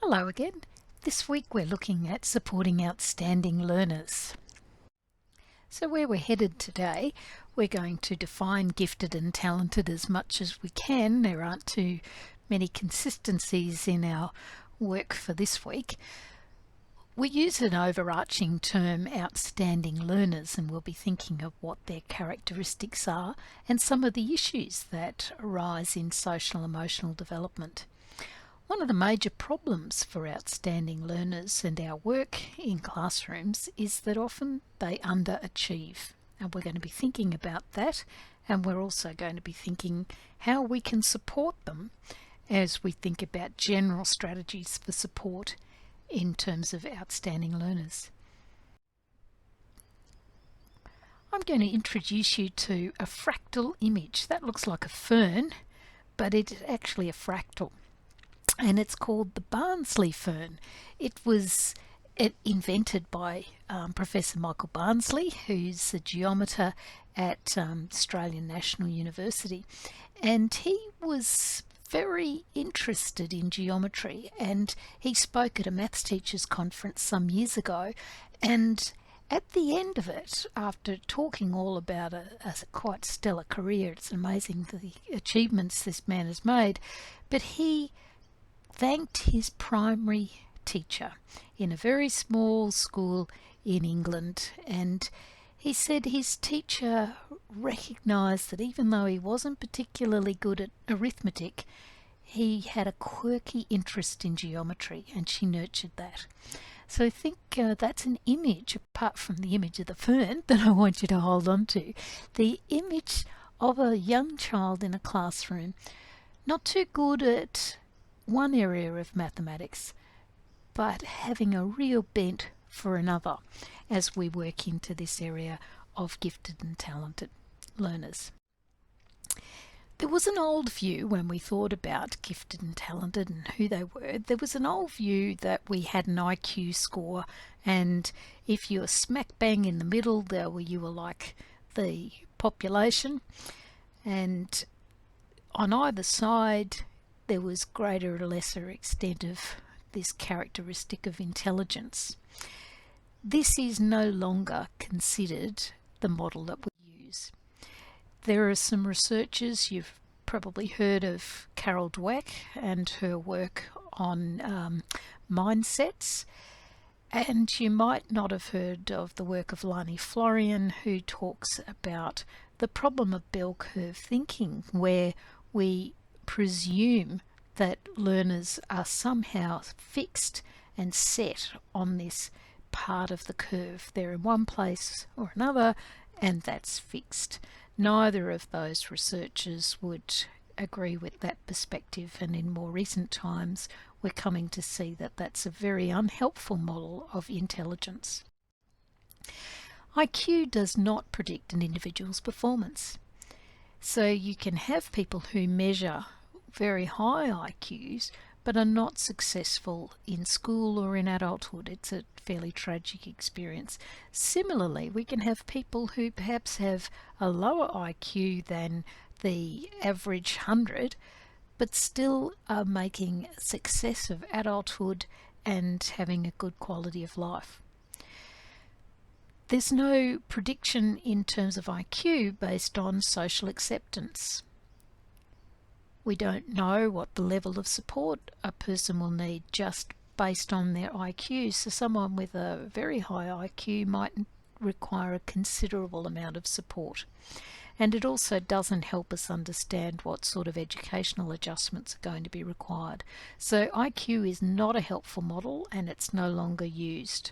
Hello again. This week we're looking at supporting outstanding learners. So where we're headed today, we're going to define gifted and talented as much as we can. There aren't too many consistencies in our work for this week. We use an overarching term, outstanding learners, and we'll be thinking of what their characteristics are and some of the issues that arise in social emotional development. One of the major problems for outstanding learners and our work in classrooms is that often they underachieve. And we're going to be thinking about that, and we're also going to be thinking how we can support them as we think about general strategies for support in terms of outstanding learners. I'm going to introduce you to a fractal image. That looks like a fern, but it's actually a fractal. And it's called the Barnsley fern. It was invented by Professor Michael Barnsley, who's a geometer at Australian National University. And he was very interested in geometry, and he spoke at a maths teachers conference some years ago. And at the end of it, after talking all about a quite stellar career, it's amazing the achievements this man has made, but he thanked his primary teacher in a very small school in England, and he said his teacher recognised that even though he wasn't particularly good at arithmetic, he had a quirky interest in geometry, and she nurtured that. So I think that's an image, apart from the image of the fern, that I want you to hold on to. The image of a young child in a classroom, not too good at one area of mathematics, but having a real bent for another as we work into this area of gifted and talented learners. There was an old view when we thought about gifted and talented and who they were. There was an old view that we had an IQ score, and if you were smack bang in the middle, you were like the population, and on either side there was greater or lesser extent of this characteristic of intelligence. This is no longer considered the model that we use. There are some researchers, you've probably heard of Carol Dweck and her work on mindsets, and you might not have heard of the work of Lani Florian, who talks about the problem of bell curve thinking, where we presume that learners are somehow fixed and set on this part of the curve. They're in one place or another, and that's fixed. Neither of those researchers would agree with that perspective, and in more recent times we're coming to see that that's a very unhelpful model of intelligence. IQ does not predict an individual's performance. So you can have people who measure very high IQs but are not successful in school or in adulthood. It's a fairly tragic experience. Similarly, we can have people who perhaps have a lower IQ than the average 100 but still are making success of adulthood and having a good quality of life. There's no prediction in terms of IQ based on social acceptance. We don't know what the level of support a person will need just based on their IQ. So someone with a very high IQ might require a considerable amount of support. And it also doesn't help us understand what sort of educational adjustments are going to be required. So IQ is not a helpful model, and it's no longer used.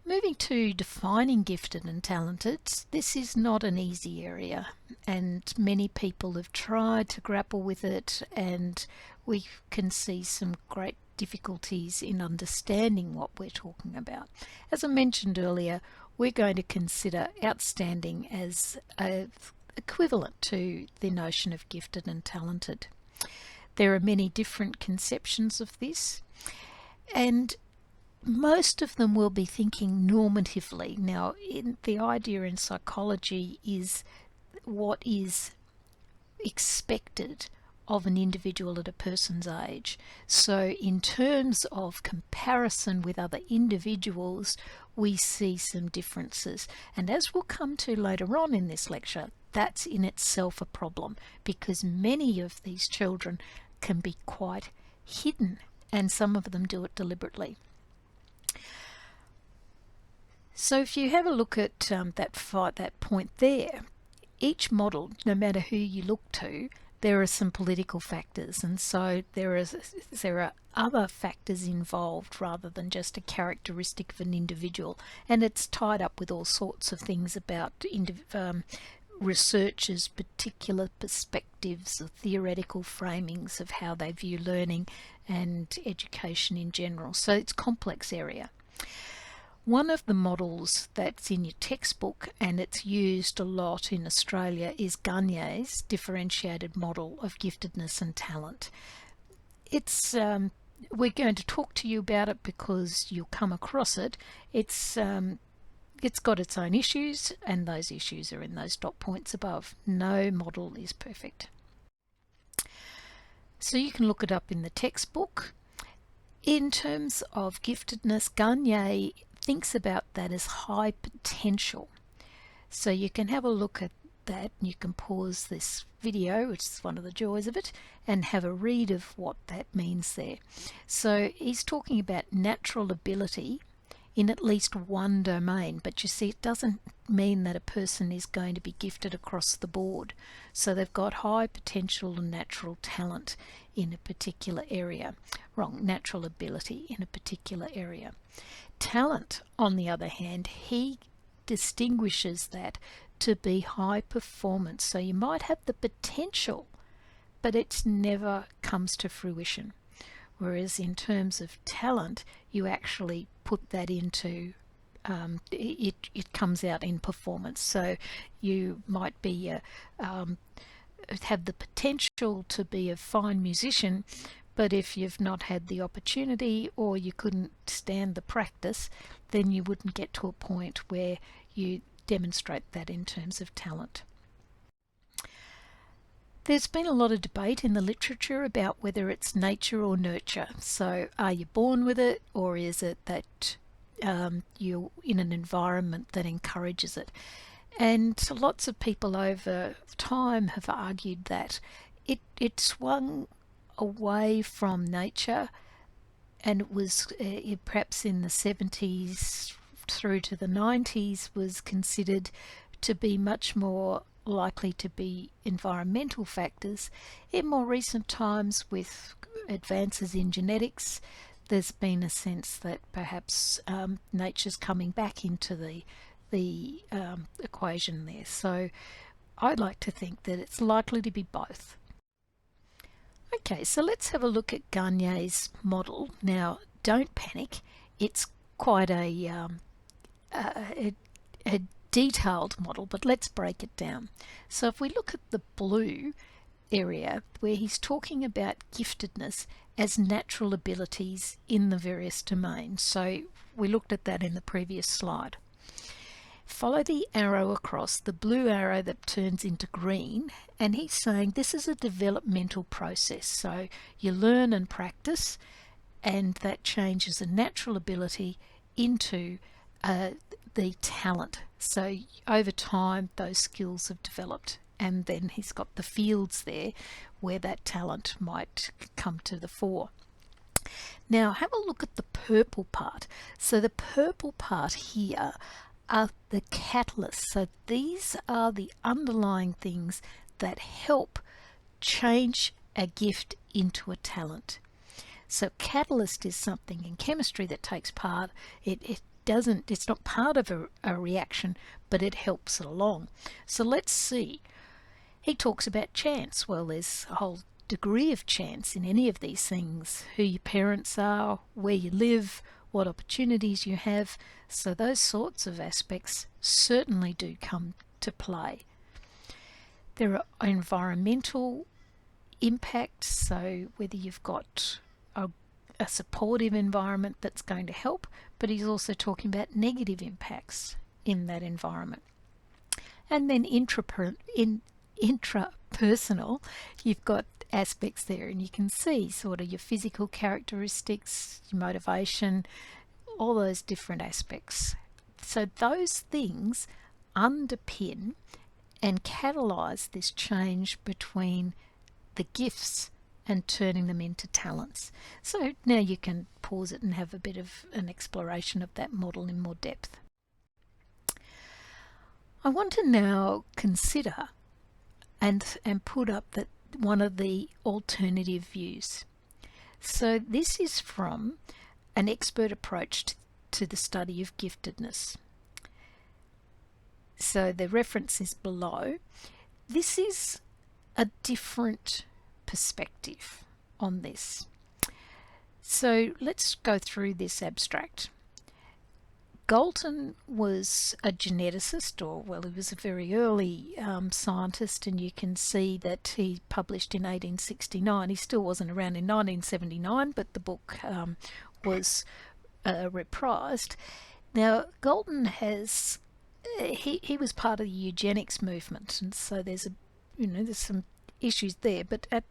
Moving to defining gifted and talented, this is not an easy area, and many people have tried to grapple with it, and we can see some great difficulties in understanding what we're talking about. As I mentioned earlier, we're going to consider outstanding as equivalent to the notion of gifted and talented. There are many different conceptions of this, and most of them will be thinking normatively. Now, the idea in psychology is what is expected of an individual at a person's age. So in terms of comparison with other individuals, we see some differences. And as we'll come to later on in this lecture, that's in itself a problem, because many of these children can be quite hidden, and some of them do it deliberately. So if you have a look at that point there, each model, no matter who you look to, there are some political factors, and so there are other factors involved rather than just a characteristic of an individual, and it's tied up with all sorts of things about researchers' particular perspectives or theoretical framings of how they view learning and education in general. So it's a complex area. One of the models that's in your textbook, and it's used a lot in Australia, is Gagne's differentiated model of giftedness and talent. It's we're going to talk to you about it because you'll come across it. It's got its own issues, and those issues are in those dot points above. No model is perfect. So you can look it up in the textbook. In terms of giftedness, Gagne thinks about that as high potential. So you can have a look at that, and you can pause this video, which is one of the joys of it, and have a read of what that means there. So he's talking about natural ability in at least one domain, but you see, it doesn't mean that a person is going to be gifted across the board. So they've got high potential and natural talent in a particular area. Wrong, natural ability in a particular area. Talent, on the other hand, he distinguishes that to be high performance. So you might have the potential, but it never comes to fruition. Whereas in terms of talent, you actually put that into it comes out in performance. So you might be have the potential to be a fine musician, but if you've not had the opportunity or you couldn't stand the practice, then you wouldn't get to a point where you demonstrate that in terms of talent. There's been a lot of debate in the literature about whether it's nature or nurture. So are you born with it, or is it that you're in an environment that encourages it? And lots of people over time have argued that it swung away from nature, and it was perhaps in the 70s through to the 90s was considered to be much more likely to be environmental factors. In more recent times, with advances in genetics, there's been a sense that perhaps nature's coming back into the equation there. So I'd like to think that it's likely to be both. Okay, so let's have a look at Gagne's model. Now, don't panic. It's quite a detailed model, but let's break it down. So if we look at the blue area, where he's talking about giftedness as natural abilities in the various domains. So we looked at that in the previous slide. Follow the arrow across, the blue arrow that turns into green, and he's saying this is a developmental process. So you learn and practice, and that changes a natural ability into the talent. So over time, those skills have developed, and then he's got the fields there where that talent might come to the fore. Now have a look at the purple part. So the purple part here are the catalysts. So these are the underlying things that help change a gift into a talent. So catalyst is something in chemistry that takes part. It's not part of a reaction, but it helps it along. So let's see. He talks about chance. Well, there's a whole degree of chance in any of these things. Who your parents are, where you live, what opportunities you have. So those sorts of aspects certainly do come to play. There are environmental impacts, so whether you've got a supportive environment that's going to help, but he's also talking about negative impacts in that environment. And then intrapersonal personal, you've got aspects there, and you can see sort of your physical characteristics, your motivation, all those different aspects. So those things underpin and catalyze this change between the gifts and turning them into talents. So now you can pause it and have a bit of an exploration of that model in more depth. I want to now consider and put up that one of the alternative views. So this is from an expert approach to the study of giftedness. So the reference is below. This is a different perspective on this. So let's go through this abstract. Galton was a geneticist, or well, he was a very early scientist, and you can see that he published in 1869. He still wasn't around in 1979, but the book was reprised. Now, Galton has he was part of the eugenics movement, and so there's some issues there. But at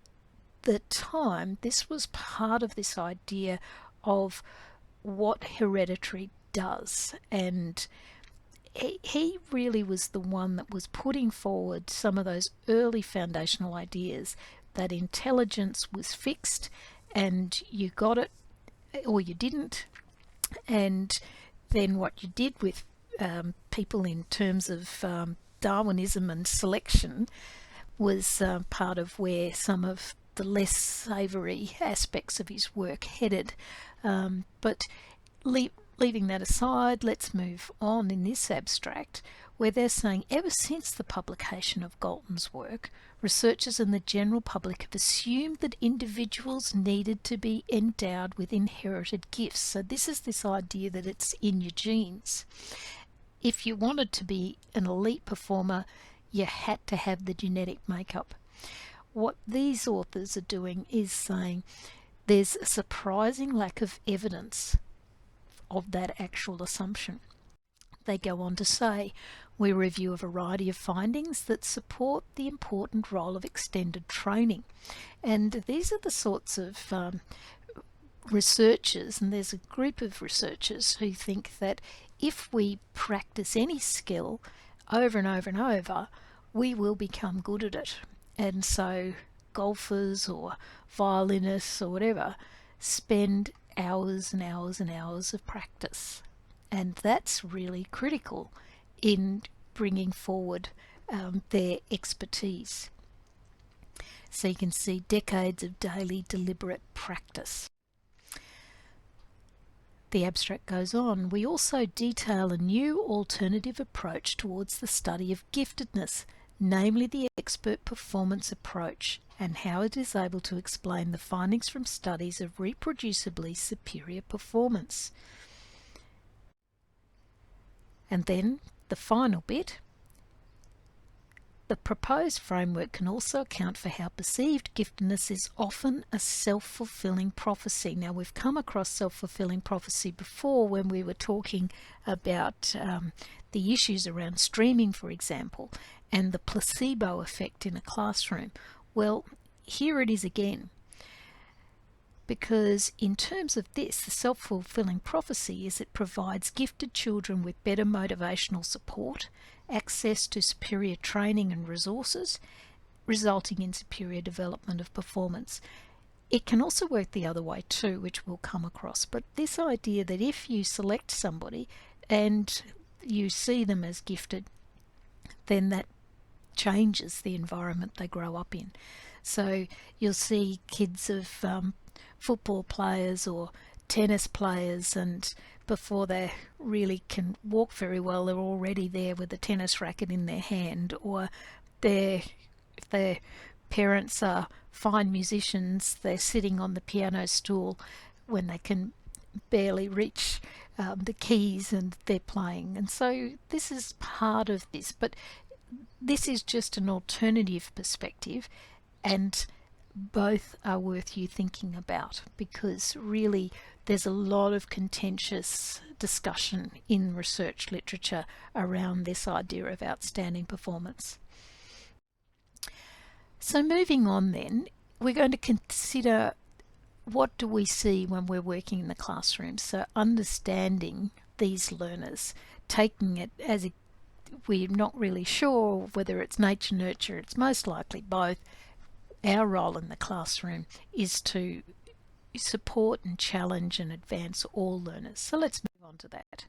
the time, this was part of this idea of what hereditary does, and he really was the one that was putting forward some of those early foundational ideas that intelligence was fixed and you got it or you didn't, and then what you did with people in terms of Darwinism and selection was part of where some of the less savoury aspects of his work headed. But leaving that aside, let's move on in this abstract, where they're saying ever since the publication of Galton's work, researchers and the general public have assumed that individuals needed to be endowed with inherited gifts. So this is this idea that it's in your genes. If you wanted to be an elite performer, you had to have the genetic makeup. What these authors are doing is saying there's a surprising lack of evidence of that actual assumption. They go on to say, we review a variety of findings that support the important role of extended training. And these are the sorts of researchers, and there's a group of researchers who think that if we practice any skill over and over and over, we will become good at it. And so golfers or violinists or whatever spend hours and hours and hours of practice, and that's really critical in bringing forward their expertise. So you can see decades of daily deliberate practice. The abstract goes on. We also detail a new alternative approach towards the study of giftedness, namely the expert performance approach, and how it is able to explain the findings from studies of reproducibly superior performance. And then the final bit. The proposed framework can also account for how perceived giftedness is often a self-fulfilling prophecy. Now, we've come across self-fulfilling prophecy before when we were talking about the issues around streaming, for example, and the placebo effect in a classroom. Well, here it is again. Because in terms of this, the self-fulfilling prophecy is it provides gifted children with better motivational support, access to superior training and resources, resulting in superior development of performance. It can also work the other way too, which we'll come across. But this idea that if you select somebody and you see them as gifted, then that changes the environment they grow up in. So you'll see kids of football players or tennis players, and before they really can walk very well, they're already there with a tennis racket in their hand. Or if their parents are fine musicians, they're sitting on the piano stool when they can barely reach the keys, and they're playing. And so this is part of this, but this is just an alternative perspective, and both are worth you thinking about, because really there's a lot of contentious discussion in research literature around this idea of outstanding performance. So moving on then, we're going to consider what do we see when we're working in the classroom. So understanding these learners, taking it as we're not really sure whether it's nature, nurture, it's most likely both. Our role in the classroom is to support and challenge and advance all learners. So let's move on to that.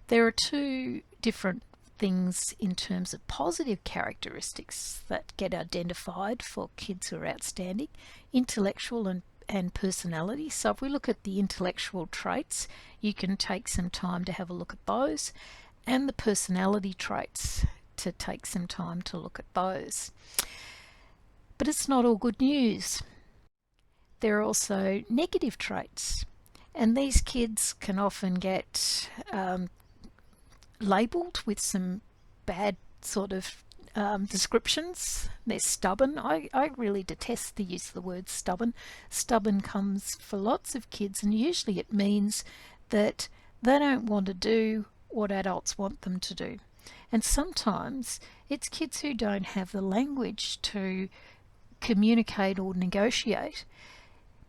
There are two different things in terms of positive characteristics that get identified for kids who are outstanding: intellectual and personality. So if we look at the intellectual traits, you can take some time to have a look at those, and the personality traits to take some time to look at those. But it's not all good news. There are also negative traits, and these kids can often get labelled with some bad sort of descriptions. They're stubborn. I really detest the use of the word stubborn. Stubborn comes for lots of kids, and usually it means that they don't want to do what adults want them to do. And sometimes it's kids who don't have the language to communicate or negotiate.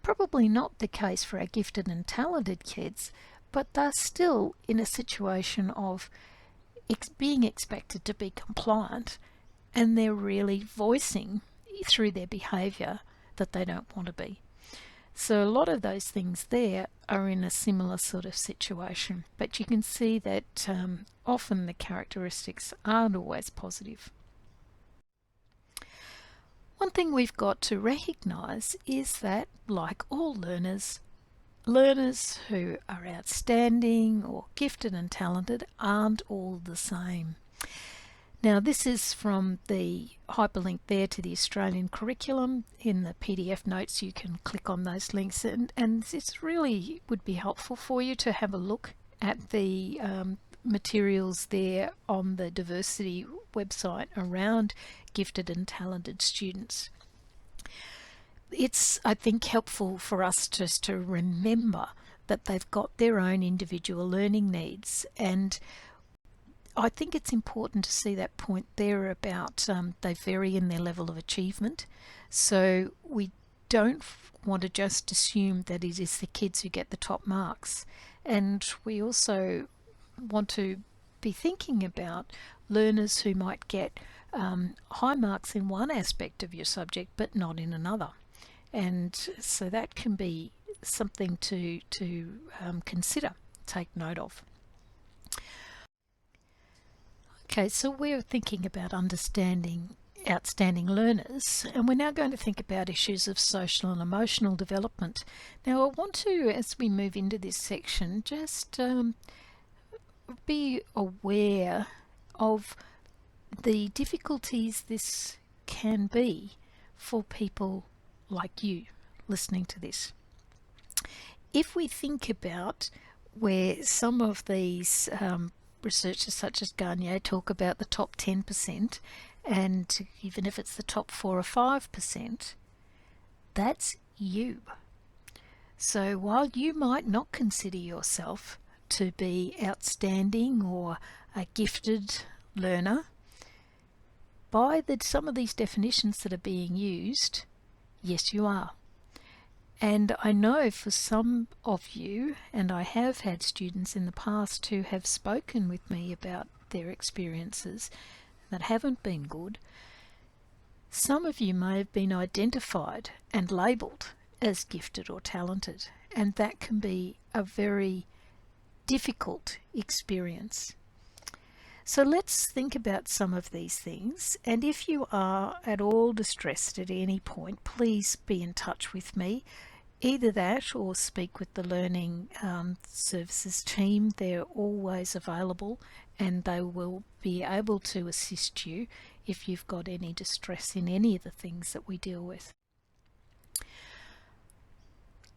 Probably not the case for our gifted and talented kids, but they're still in a situation of being expected to be compliant, and they're really voicing through their behaviour that they don't want to be. So a lot of those things there are in a similar sort of situation, but you can see that often the characteristics aren't always positive. One thing we've got to recognise is that, like all learners who are outstanding or gifted and talented aren't all the same. Now, this is from the hyperlink there to the Australian curriculum. In the PDF notes, you can click on those links, and this really would be helpful for you to have a look at the materials there on the diversity website around gifted and talented students. It's, I think, helpful for us just to remember that they've got their own individual learning needs, and I think it's important to see that point there about they vary in their level of achievement. So we don't want to just assume that it is the kids who get the top marks, and we also want to be thinking about learners who might get high marks in one aspect of your subject but not in another. And so that can be something to consider, take note of. Okay, so we're thinking about understanding outstanding learners, and we're now going to think about issues of social and emotional development. Now, I want to, as we move into this section, just be aware of the difficulties this can be for people like you listening to this. If we think about where some of these researchers such as Garnier talk about the top 10%, and even if it's the top 4 or 5%, that's you. So while you might not consider yourself to be outstanding or a gifted learner, by some of these definitions that are being used, yes, you are. And I know for some of you, and I have had students in the past who have spoken with me about their experiences that haven't been good, some of you may have been identified and labelled as gifted or talented, and that can be a very difficult experience. So let's think about some of these things, and if you are at all distressed at any point, please be in touch with me. Either that or speak with the Learning Services team. They're always available and they will be able to assist you if you've got any distress in any of the things that we deal with.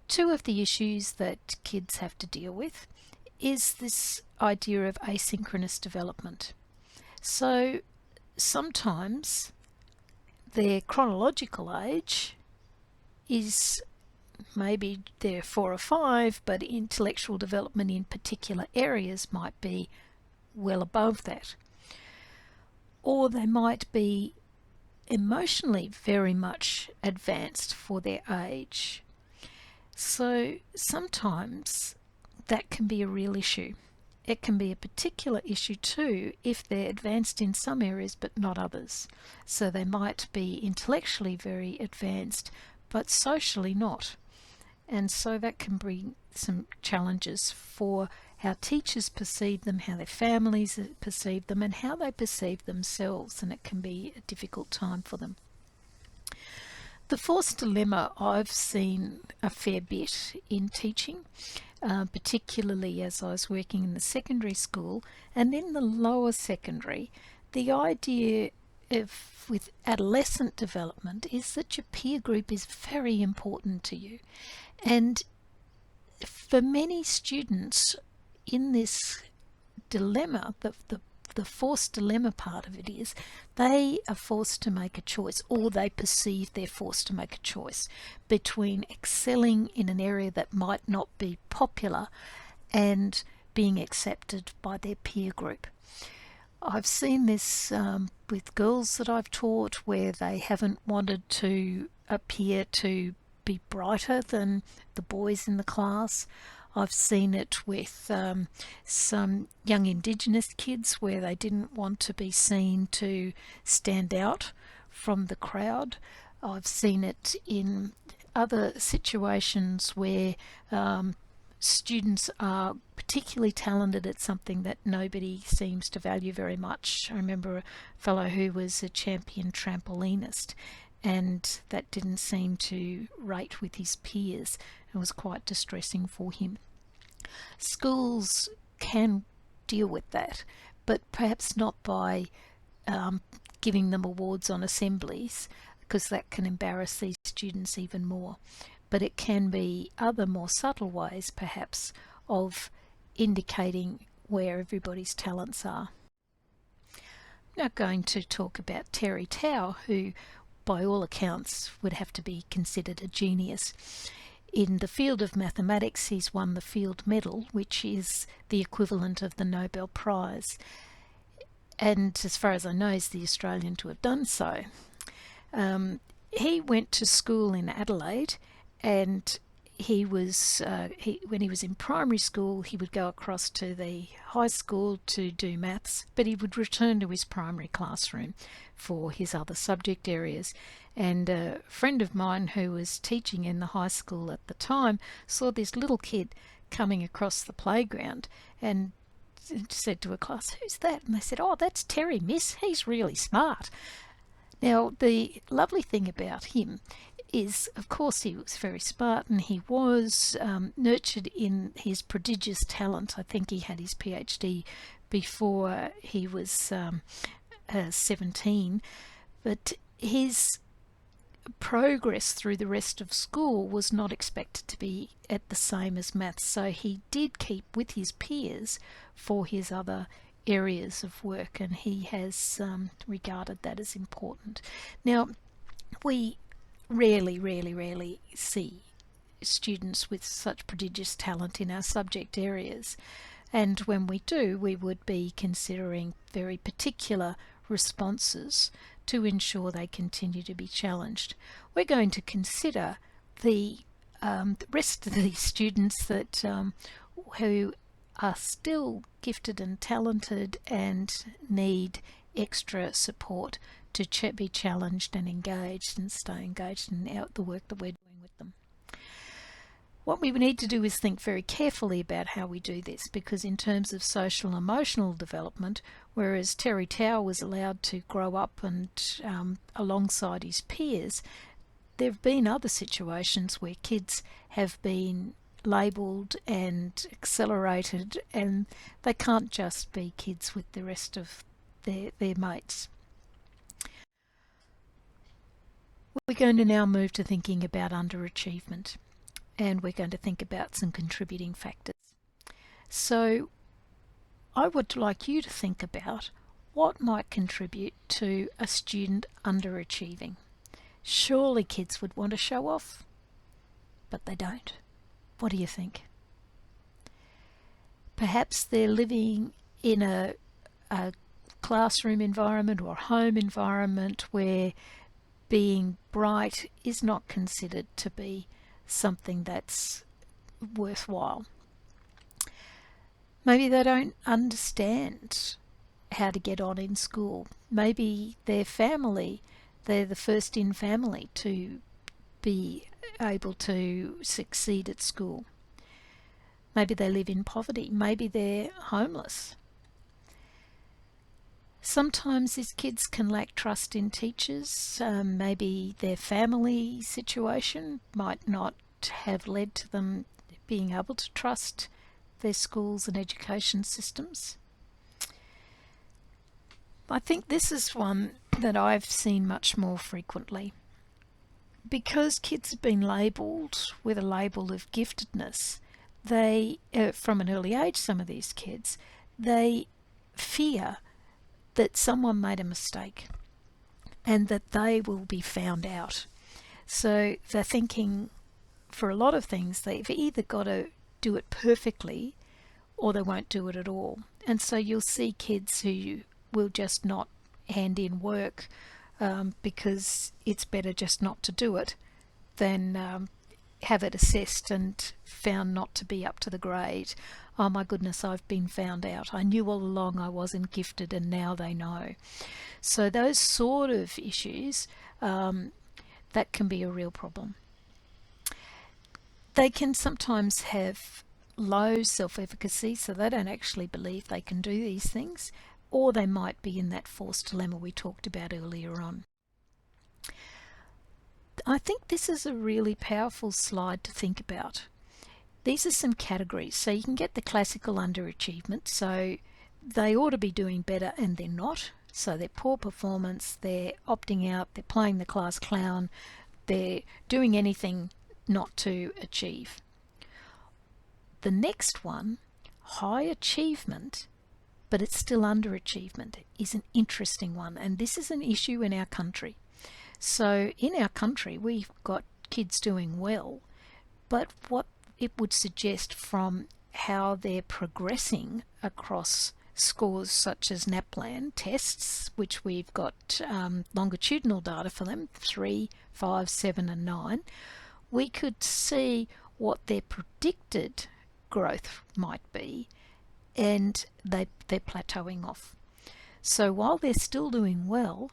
Two of the issues that kids have to deal with is this idea of asynchronous development. So sometimes their chronological age is maybe they're 4 or 5, but intellectual development in particular areas might be well above that. Or they might be emotionally very much advanced for their age. So sometimes that can be a real issue. It can be a particular issue too if they're advanced in some areas but not others. So they might be intellectually very advanced but socially not. And so that can bring some challenges for how teachers perceive them, how their families perceive them, and how they perceive themselves, and it can be a difficult time for them. The force dilemma I've seen a fair bit in teaching, particularly as I was working in the secondary school and in the lower secondary. The idea of with adolescent development is that your peer group is very important to you. And for many students in this dilemma, the forced dilemma part of it is they are forced to make a choice, or they perceive they're forced to make a choice between excelling in an area that might not be popular and being accepted by their peer group. I've seen this with girls that I've taught where they haven't wanted to appear to be brighter than the boys in the class. I've seen it with some young Indigenous kids where they didn't want to be seen to stand out from the crowd. I've seen it in other situations where students are particularly talented at something that nobody seems to value very much. I remember a fellow who was a champion trampolinist, and that didn't seem to rate with his peers. It was quite distressing for him. Schools can deal with that, but perhaps not by giving them awards on assemblies, because that can embarrass these students even more. But it can be other more subtle ways, perhaps, of indicating where everybody's talents are. I'm now going to talk about Terry Tao, who by all accounts would have to be considered a genius. In the field of mathematics, he's won the Field Medal, which is the equivalent of the Nobel Prize. And as far as I know, he's the Australian to have done so. He went to school in Adelaide, and he was when he was in primary school, he would go across to the high school to do maths, but he would return to his primary classroom for his other subject areas. And a friend of mine who was teaching in the high school at the time saw this little kid coming across the playground and said to a class, "Who's that?" And they said, "Oh, that's Terry, miss. He's really smart." Now, the lovely thing about him is, of course, he was very smart, and he was nurtured in his prodigious talent. I think he had his PhD before he was 17, but his progress through the rest of school was not expected to be at the same as maths, so he did keep with his peers for his other areas of work, and he has regarded that as important. Now, we rarely see students with such prodigious talent in our subject areas, and when we do, we would be considering very particular responses to ensure they continue to be challenged. We're going to consider the rest of these students that who are still gifted and talented and need extra support to be challenged and engaged and stay engaged in the work that we're doing with them. What we need to do is think very carefully about how we do this, because in terms of social and emotional development, whereas Terry Tao was allowed to grow up and alongside his peers, there have been other situations where kids have been labelled and accelerated, and they can't just be kids with the rest of their mates. We're going to now move to thinking about underachievement, and we're going to think about some contributing factors. So I would like you to think about what might contribute to a student underachieving. Surely kids would want to show off, but they don't. What do you think? Perhaps they're living in a classroom environment or a home environment where being bright is not considered to be something that's worthwhile. Maybe they don't understand how to get on in school. Maybe their family, they're the first in family to be able to succeed at school. Maybe they live in poverty. Maybe they're homeless. Sometimes these kids can lack trust in teachers. Maybe their family situation might not have led to them being able to trust their schools and education systems. I think this is one that I've seen much more frequently. Because kids have been labelled with a label of giftedness, they, from an early age, some of these kids, they fear that someone made a mistake and that they will be found out. So they're thinking, for a lot of things, they've either got to do it perfectly or they won't do it at all. And so you'll see kids who will just not hand in work because it's better just not to do it than have it assessed and found not to be up to the grade. Oh my goodness, I've been found out. I knew all along I wasn't gifted and now they know. So those sort of issues, that can be a real problem. They can sometimes have low self-efficacy, so they don't actually believe they can do these things, or they might be in that forced dilemma we talked about earlier on. I think this is a really powerful slide to think about. These are some categories. So you can get the classical underachievement, so they ought to be doing better and they're not. So they're poor performance, they're opting out, they're playing the class clown, they're doing anything not to achieve. The next one, high achievement, but it's still underachievement, is an interesting one, and this is an issue in our country. So in our country we've got kids doing well, but what it would suggest from how they're progressing across scores such as NAPLAN tests, which we've got longitudinal data for them, 3, 5, 7 and 9, we could see what their predicted growth might be, and they're plateauing off. So while they're still doing well,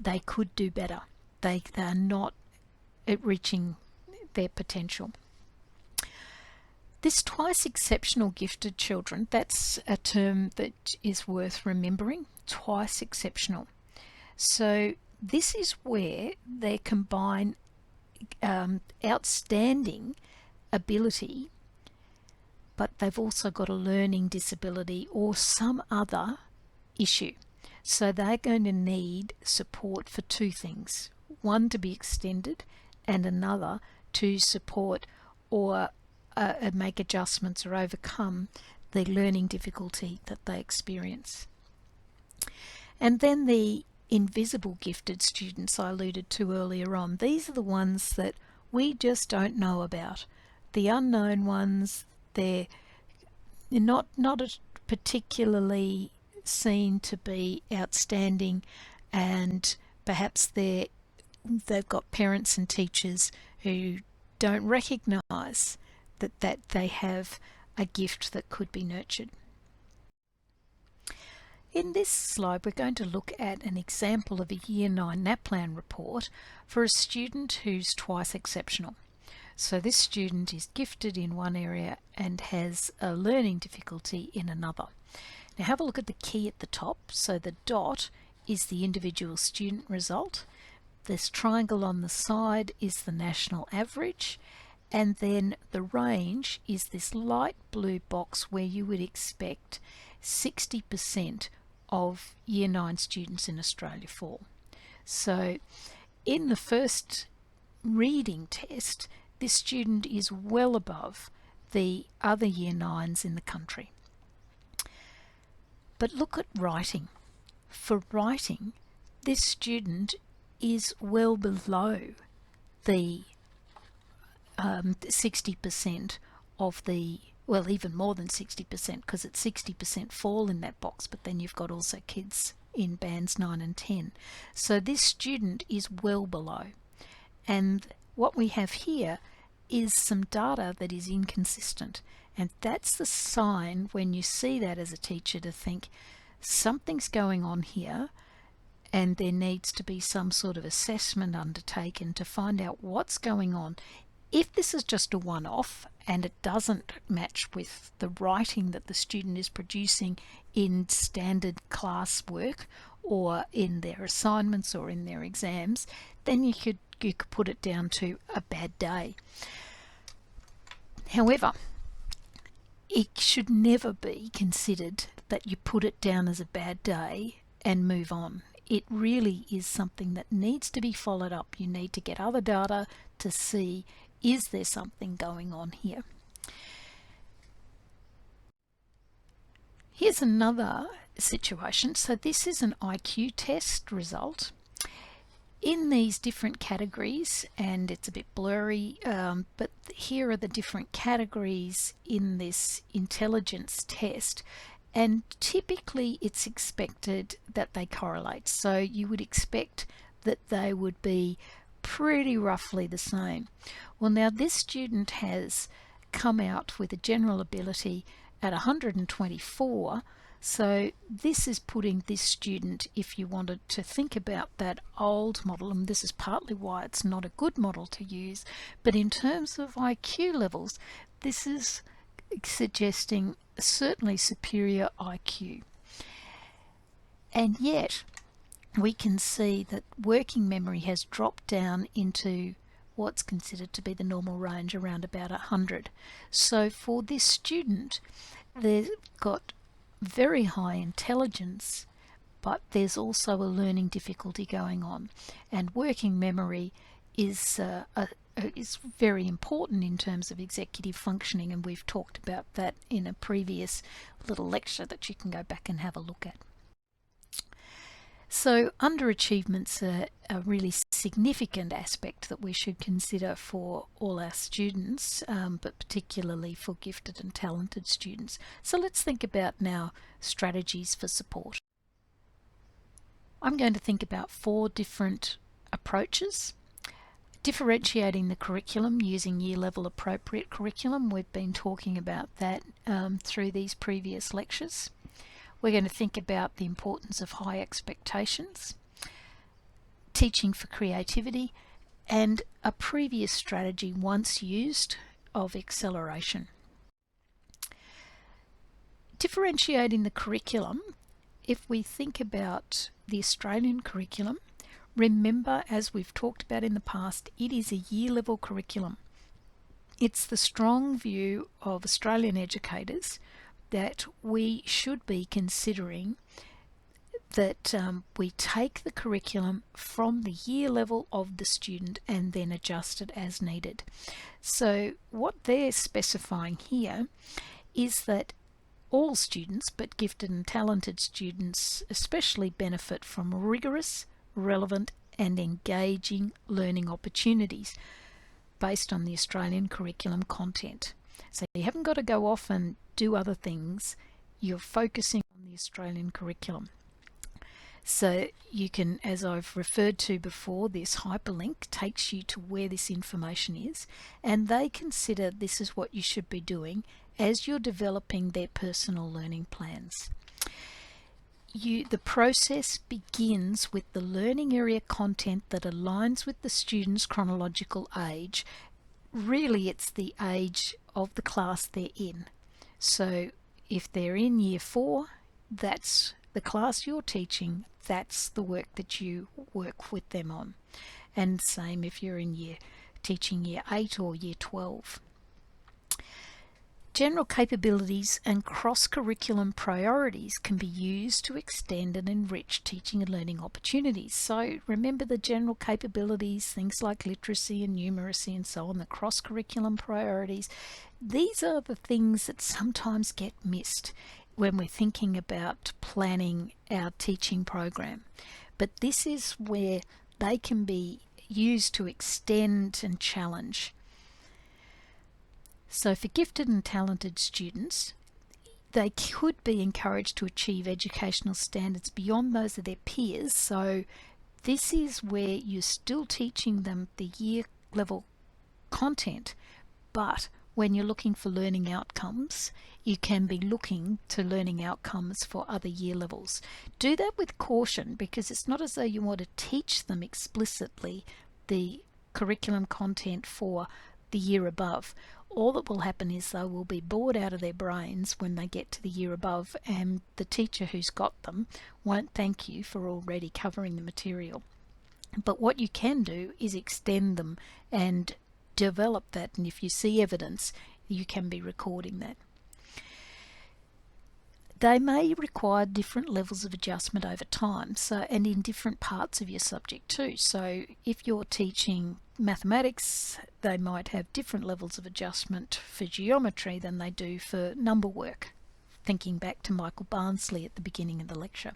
they could do better. They are not at reaching their potential. This twice exceptional gifted children, that's a term that is worth remembering, twice exceptional. So this is where they combine outstanding ability, but they've also got a learning disability or some other issue. So they're going to need support for two things. One to be extended and another to support or make adjustments or overcome the learning difficulty that they experience. And then the invisible gifted students I alluded to earlier on. These are the ones that we just don't know about. The unknown ones, they're not particularly seen to be outstanding, and perhaps they've got parents and teachers who don't recognise that they have a gift that could be nurtured. In this slide we're going to look at an example of a Year 9 NAPLAN report for a student who's twice exceptional. So this student is gifted in one area and has a learning difficulty in another. Now have a look at the key at the top. So the dot is the individual student result. This triangle on the side is the national average, and then the range is this light blue box where you would expect 60% of Year 9 students in Australia fall. So in the first reading test, this student is well above the other Year 9s in the country. But look at writing. For writing, this student is well below the 60% of the, well, even more than 60%, because it's 60% fall in that box, but then you've got also kids in bands 9 and 10. So this student is well below. And what we have here is some data that is inconsistent. And that's the sign when you see that as a teacher to think something's going on here, and there needs to be some sort of assessment undertaken to find out what's going on. If this is just a one-off and it doesn't match with the writing that the student is producing in standard class work or in their assignments or in their exams, then you could put it down to a bad day. However, it should never be considered that you put it down as a bad day and move on. It really is something that needs to be followed up. You need to get other data to see, is there something going on here? Here's another situation. So this is an IQ test result. In these different categories, and it's a bit blurry, but here are the different categories in this intelligence test, and typically it's expected that they correlate. So you would expect that they would be pretty roughly the same. Well, now this student has come out with a general ability at 124. So this is putting this student, if you wanted to think about that old model, and this is partly why it's not a good model to use, but in terms of IQ levels, this is suggesting certainly superior IQ. And yet we can see that working memory has dropped down into what's considered to be the normal range, around about 100. So for this student, they've got very high intelligence, but there's also a learning difficulty going on, and working memory is very important in terms of executive functioning, and we've talked about that in a previous little lecture that you can go back and have a look at. So underachievement's a really significant aspect that we should consider for all our students, but particularly for gifted and talented students. So let's think about now strategies for support. I'm going to think about 4 different approaches. Differentiating the curriculum using year level appropriate curriculum. We've been talking about that through these previous lectures. We're going to think about the importance of high expectations, teaching for creativity, and a previous strategy once used of acceleration. Differentiating the curriculum, if we think about the Australian curriculum, remember, as we've talked about in the past, it is a year level curriculum. It's the strong view of Australian educators that we should be considering that we take the curriculum from the year level of the student and then adjust it as needed. So what they're specifying here is that all students, but gifted and talented students especially, benefit from rigorous, relevant and engaging learning opportunities based on the Australian curriculum content. So you haven't got to go off and do other things. You're focusing on the Australian curriculum. So you can, as I've referred to before, this hyperlink takes you to where this information is, and they consider this is what you should be doing as you're developing their personal learning plans. The process begins with the learning area content that aligns with the student's chronological age. Really, it's the age of the class they're in. So if they're in year 4, that's the class you're teaching, that's the work that you work with them on. And same if you're in teaching year 8 or year 12. General capabilities and cross-curriculum priorities can be used to extend and enrich teaching and learning opportunities. So remember the general capabilities, things like literacy and numeracy and so on, the cross-curriculum priorities. These are the things that sometimes get missed when we're thinking about planning our teaching program. But this is where they can be used to extend and challenge. So for gifted and talented students, they could be encouraged to achieve educational standards beyond those of their peers. So this is where you're still teaching them the year level content, but when you're looking for learning outcomes, you can be looking to learning outcomes for other year levels. Do that with caution, because it's not as though you want to teach them explicitly the curriculum content for the year above. All that will happen is they will be bored out of their brains when they get to the year above, and the teacher who's got them won't thank you for already covering the material. But what you can do is extend them and develop that, and if you see evidence, you can be recording that. They may require different levels of adjustment over time, so, and in different parts of your subject too. So if you're teaching mathematics, they might have different levels of adjustment for geometry than they do for number work, thinking back to Michael Barnsley at the beginning of the lecture.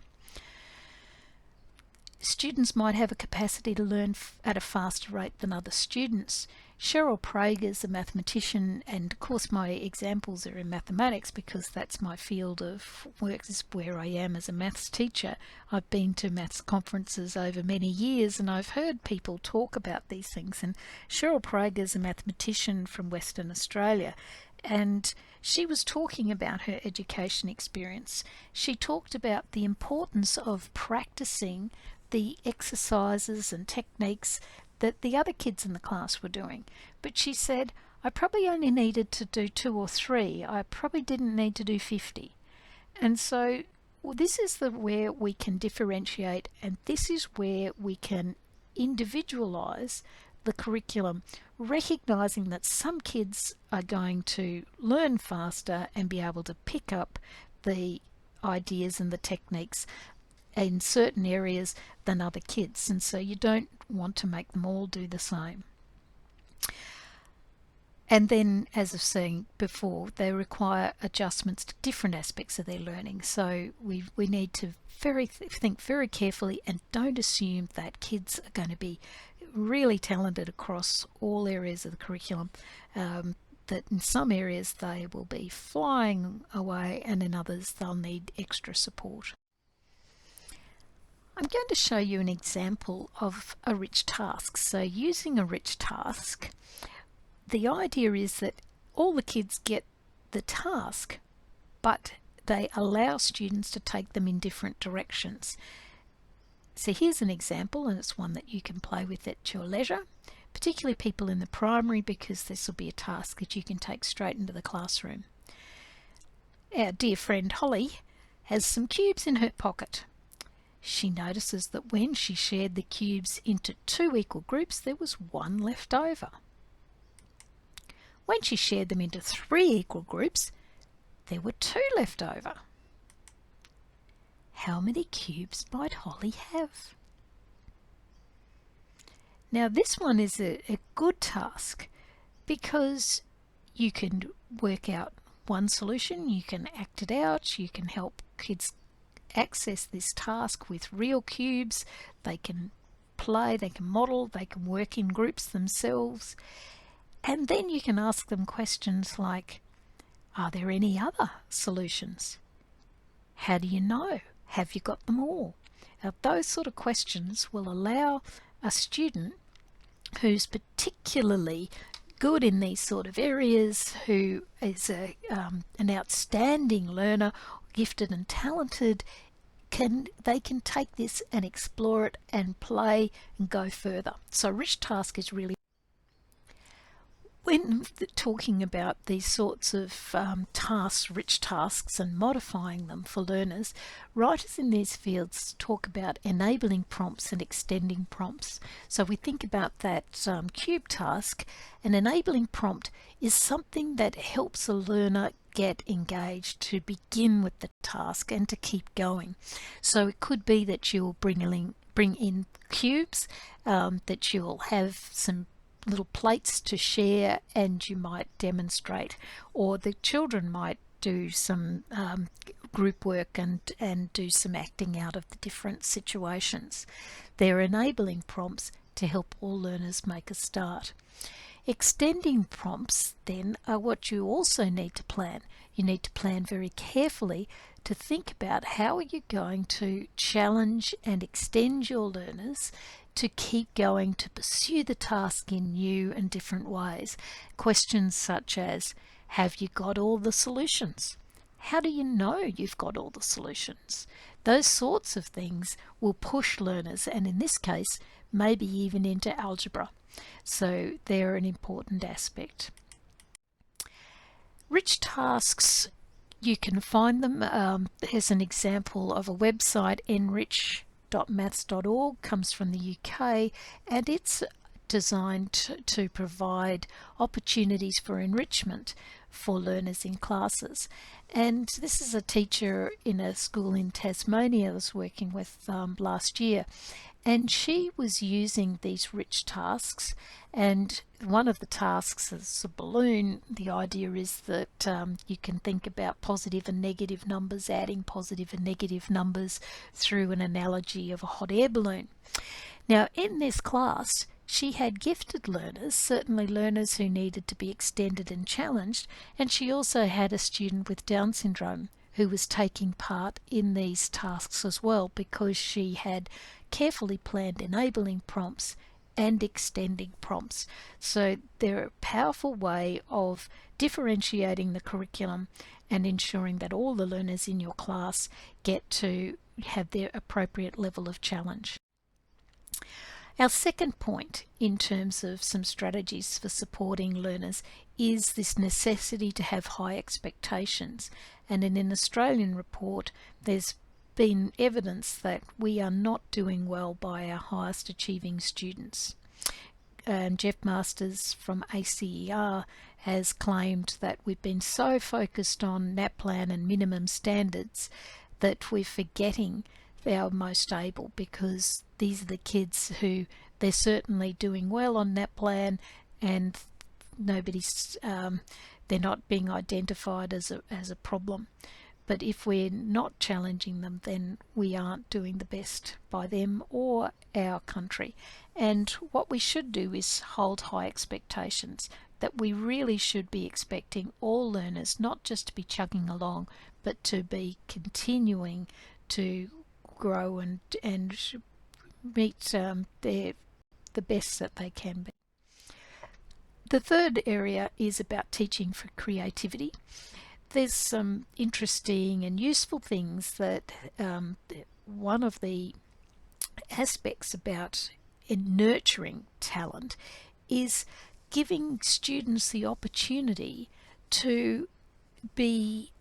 Students might have a capacity to learn at a faster rate than other students. Cheryl Prager's a mathematician, and of course my examples are in mathematics because that's my field of work, is where I am as a maths teacher. I've been to maths conferences over many years and I've heard people talk about these things, and Cheryl Prager's a mathematician from Western Australia, and she was talking about her education experience. She talked about the importance of practicing the exercises and techniques that the other kids in the class were doing. But she said, I probably only needed to do 2 or 3. I probably didn't need to do 50. And so this is where we can differentiate, and this is where we can individualize the curriculum, recognizing that some kids are going to learn faster and be able to pick up the ideas and the techniques in certain areas than other kids, and so you don't want to make them all do the same. And then, as I've said before, they require adjustments to different aspects of their learning, so we need to think very carefully and don't assume that kids are going to be really talented across all areas of the curriculum, that in some areas they will be flying away and in others they'll need extra support. I'm going to show you an example of a rich task. So using a rich task, the idea is that all the kids get the task, but they allow students to take them in different directions. So here's an example, and it's one that you can play with at your leisure, particularly people in the primary, because this will be a task that you can take straight into the classroom. Our dear friend Holly has some cubes in her pocket. She notices that when she shared the cubes into 2 equal groups, there was 1 left over. When she shared them into 3 equal groups, there were 2 left over. How many cubes might Holly have? Now this one is a good task because you can work out one solution, you can act it out, you can help kids access this task with real cubes. They can play, they can model, they can work in groups themselves, and then you can ask them questions like, are there any other solutions? How do you know? Have you got them all? Now, those sort of questions will allow a student who's particularly good in these sort of areas, who is an outstanding learner, gifted and talented, they can take this and explore it and play and go further. So rich task is really, when talking about these sorts of tasks, rich tasks, and modifying them for learners, writers in these fields talk about enabling prompts and extending prompts. So we think about that cube task. An enabling prompt is something that helps a learner get engaged to begin with the task and to keep going. So it could be that you'll bring in cubes, that you'll have some little plates to share and you might demonstrate, or the children might do some group work and do some acting out of the different situations. They're enabling prompts to help all learners make a start. Extending prompts then are what you also need to plan. You need to plan very carefully to think about how are you going to challenge and extend your learners to keep going to pursue the task in new and different ways. Questions such as, have you got all the solutions? How do you know you've got all the solutions? Those sorts of things will push learners, and in this case, maybe even into algebra. So they're an important aspect. Rich tasks, you can find them. There's an example of a website, enrich.maths.org, comes from the UK, and it's designed to provide opportunities for enrichment for learners in classes. And this is a teacher in a school in Tasmania I was working with last year, and she was using these rich tasks, and one of the tasks is a balloon. The idea is that you can think about positive and negative numbers, adding positive and negative numbers through an analogy of a hot air balloon. Now in this class she had gifted learners, certainly learners who needed to be extended and challenged, and she also had a student with Down syndrome who was taking part in these tasks as well, because she had carefully planned enabling prompts and extending prompts. So they're a powerful way of differentiating the curriculum and ensuring that all the learners in your class get to have their appropriate level of challenge. Our second point in terms of some strategies for supporting learners is this necessity to have high expectations. And in an Australian report, there's been evidence that we are not doing well by our highest achieving students. Jeff Masters from ACER has claimed that we've been so focused on NAPLAN and minimum standards that we're forgetting our most able, because these are the kids who they're certainly doing well on NAPLAN, and nobody's they're not being identified as a problem. But if we're not challenging them, then we aren't doing the best by them or our country. And what we should do is hold high expectations, that we really should be expecting all learners not just to be chugging along, but to be continuing to grow and meet the best that they can be. The third area is about teaching for creativity. There's some interesting and useful things that one of the aspects about nurturing talent is giving students the opportunity to be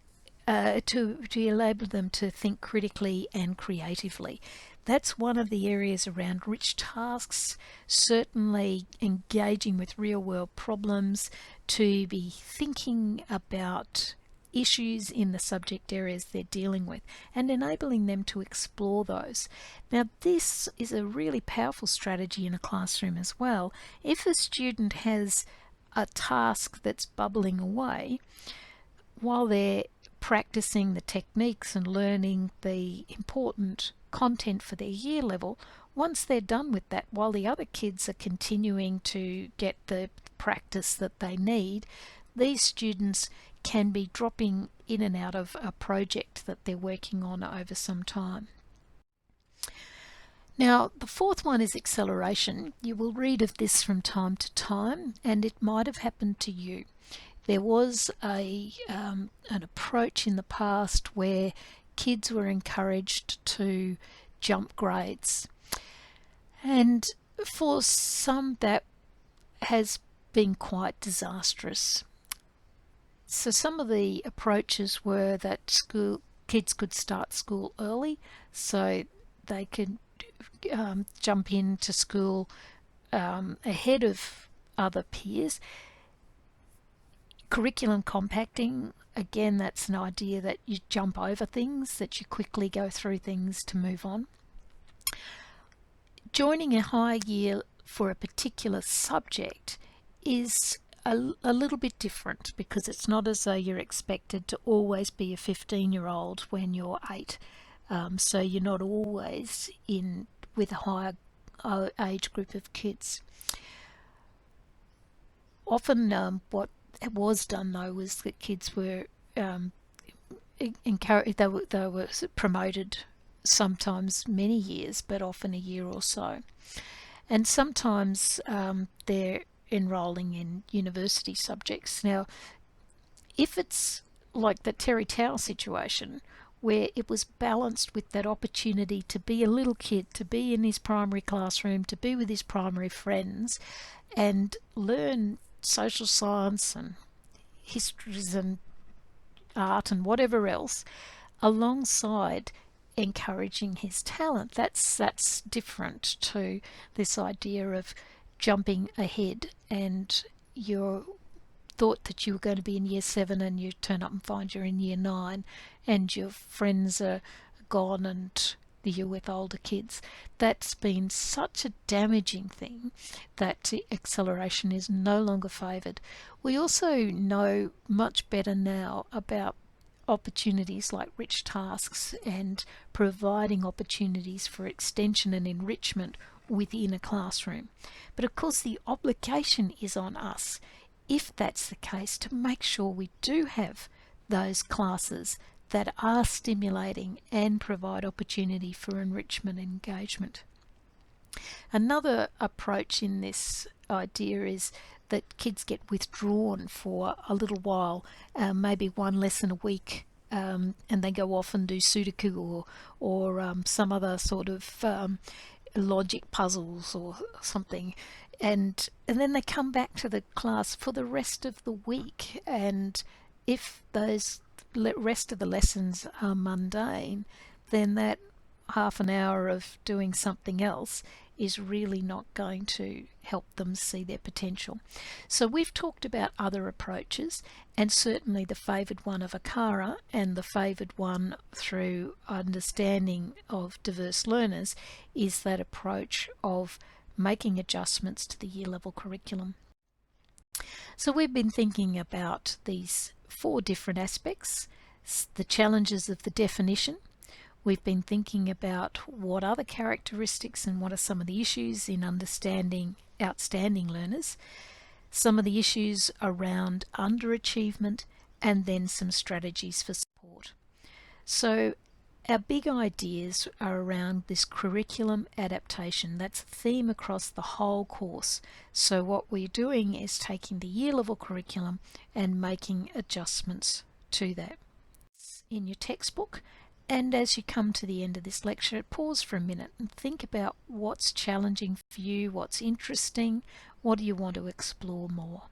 to enable them to think critically and creatively. That's one of the areas around rich tasks, certainly engaging with real world problems, to be thinking about issues in the subject areas they're dealing with and enabling them to explore those. Now this is a really powerful strategy in a classroom as well. If a student has a task that's bubbling away, while they're practicing the techniques and learning the important content for their year level, once they're done with that, while the other kids are continuing to get the practice that they need, these students can be dropping in and out of a project that they're working on over some time. Now, the fourth one is acceleration. You will read of this from time to time, and it might have happened to you. There was an approach in the past where kids were encouraged to jump grades, and for some that has been quite disastrous. So some of the approaches were that kids could start school early, so they could jump into school ahead of other peers. Curriculum compacting, again, that's an idea that you jump over things, that you quickly go through things to move on. Joining a higher year for a particular subject is a little bit different, because it's not as though you're expected to always be a 15-year-old when you're 8. So you're not always in with a higher age group of kids. often what was done though was that kids were encouraged, they were promoted sometimes many years, but often a year or so. And sometimes they're enrolling in university subjects. Now, if it's like the Terry Tower situation, where it was balanced with that opportunity to be a little kid, to be in his primary classroom, to be with his primary friends, and learn social science and histories and art and whatever else, alongside encouraging his talent. That's different to this idea of jumping ahead, and you're thought that you were going to be in year 7 and you turn up and find you're in year 9 and your friends are gone and you're with older kids. That's been such a damaging thing that acceleration is no longer favoured. We also know much better now about opportunities like rich tasks and providing opportunities for extension and enrichment within a classroom. But of course the obligation is on us, if that's the case, to make sure we do have those classes that are stimulating and provide opportunity for enrichment and engagement. Another approach in this idea is that kids get withdrawn for a little while, maybe one lesson a week, and they go off and do Sudoku or some other sort of logic puzzles or something, and then they come back to the class for the rest of the week. And if those rest of the lessons are mundane, then that half an hour of doing something else is really not going to help them see their potential. So we've talked about other approaches, and certainly the favoured one of ACARA and the favoured one through understanding of diverse learners is that approach of making adjustments to the year level curriculum. So we've been thinking about these 4 different aspects: the challenges of the definition. We've been thinking about what are the characteristics and what are some of the issues in understanding outstanding learners, some of the issues around underachievement, and then some strategies for support. So our big ideas are around this curriculum adaptation. That's a theme across the whole course. So what we're doing is taking the year level curriculum and making adjustments to that. In your textbook, and as you come to the end of this lecture, pause for a minute and think about what's challenging for you, what's interesting, what do you want to explore more.